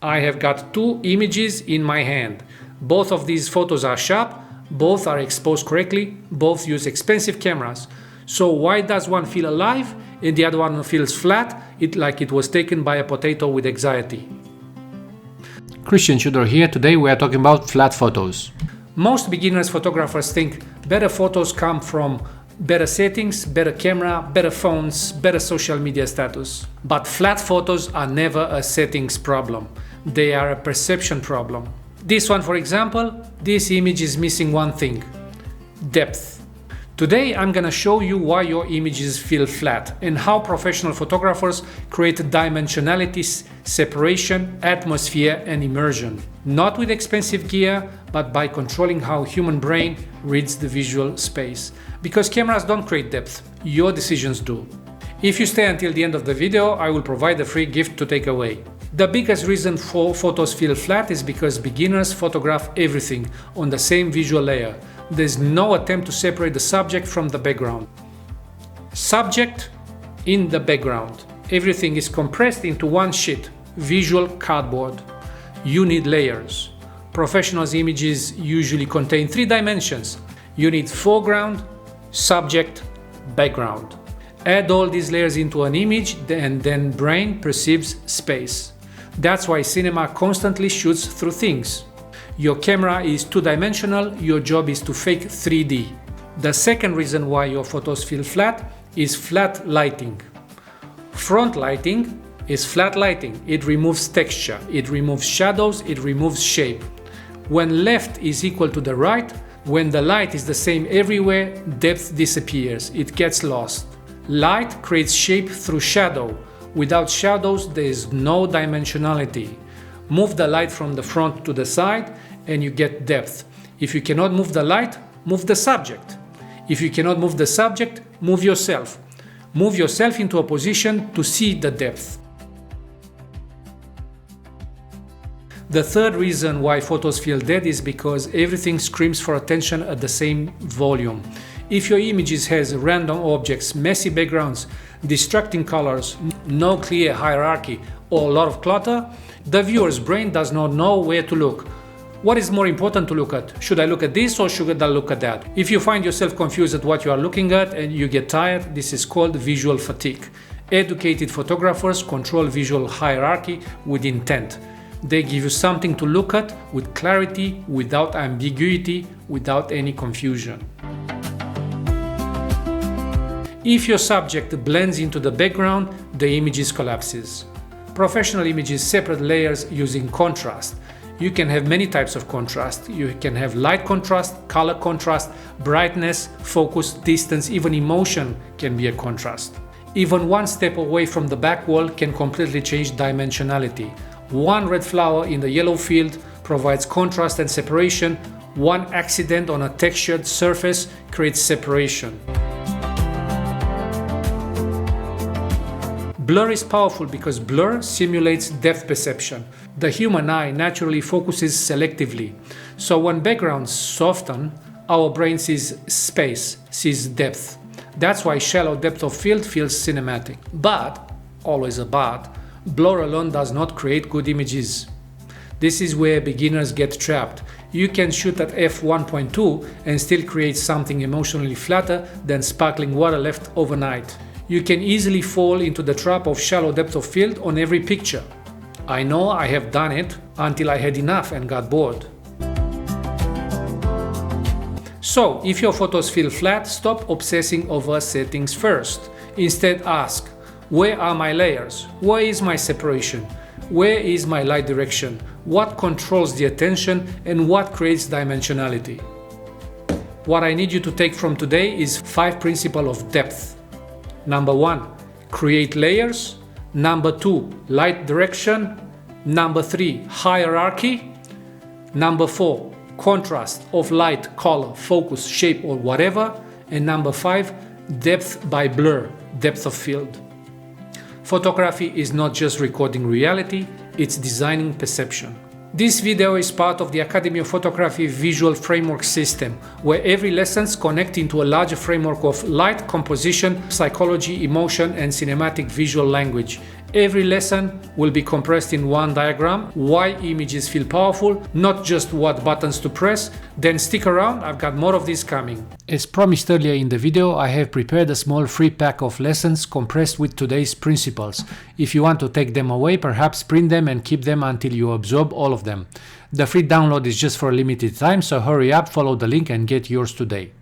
I have got two images in my hand. Both of these photos are sharp, both are exposed correctly, both use expensive cameras. So why does one feel alive and the other one feels flat, like it was taken by a potato with anxiety? Christian Tudor here. Today we are talking about flat photos. Most beginners photographers think better photos come from better settings, better camera, better phones, better social media status. But flat photos are never a settings problem. They are a perception problem. This one, for example, this image is missing one thing: depth. Today I'm gonna show you why your images feel flat and how professional photographers create dimensionality, separation, atmosphere and immersion. Not with expensive gear, but by controlling how human brain reads the visual space. Because cameras don't create depth, your decisions do. If you stay until the end of the video, I will provide a free gift to take away. The biggest reason for photos feel flat is because beginners photograph everything on the same visual layer. There's no attempt to separate the subject from the background. Subject in the background. Everything is compressed into one sheet, visual cardboard. You need layers. Professionals' images usually contain 3 dimensions. You need foreground, subject, background. Add all these layers into an image and then brain perceives space. That's why cinema constantly shoots through things. Your camera is 2-dimensional, your job is to fake 3D. The second reason why your photos feel flat is flat lighting. Front lighting is flat lighting. It removes texture, it removes shadows, it removes shape. When left is equal to the right, when the light is the same everywhere, depth disappears, it gets lost. Light creates shape through shadow. Without shadows, there is no dimensionality. Move the light from the front to the side and you get depth. If you cannot move the light, move the subject. If you cannot move the subject, move yourself. Move yourself into a position to see the depth. The third reason why photos feel dead is because everything screams for attention at the same volume. If your images has random objects, messy backgrounds, distracting colors, no clear hierarchy, or a lot of clutter, the viewer's brain does not know where to look. What is more important to look at? Should I look at this or should I look at that? If you find yourself confused at what you are looking at and you get tired, this is called visual fatigue. Educated photographers control visual hierarchy with intent. They give you something to look at with clarity, without ambiguity, without any confusion. If your subject blends into the background, the image collapses. Professional images separate layers using contrast. You can have many types of contrast. You can have light contrast, color contrast, brightness, focus, distance, even emotion can be a contrast. Even one step away from the back wall can completely change dimensionality. One red flower in the yellow field provides contrast and separation. One accident on a textured surface creates separation. Blur is powerful because blur simulates depth perception. The human eye naturally focuses selectively. So when backgrounds soften, our brain sees space, sees depth. That's why shallow depth of field feels cinematic. But, always a but, blur alone does not create good images. This is where beginners get trapped. You can shoot at f1.2 and still create something emotionally flatter than sparkling water left overnight. You can easily fall into the trap of shallow depth of field on every picture. I know I have done it until I had enough and got bored. So, if your photos feel flat, stop obsessing over settings first. Instead ask, where are my layers? Where is my separation? Where is my light direction? What controls the attention and what creates dimensionality? What I need you to take from today is 5 principles of depth. Number 1, create layers. Number 2, light direction. Number 3, hierarchy. Number 4, contrast of light, color, focus, shape or whatever. And number 5, depth by blur, depth of field. Photography is not just recording reality, it's designing perception. This video is part of the Academy of Photography visual framework system, where every lessons connect into a larger framework of light, composition, psychology, emotion, and cinematic visual language. Every lesson will be compressed in one diagram, why images feel powerful, not just what buttons to press. Then stick around, I've got more of these coming. As promised earlier in the video, I have prepared a small free pack of lessons compressed with today's principles. If you want to take them away, perhaps print them and keep them until you absorb all of them. The free download is just for a limited time, so hurry up, follow the link and get yours today.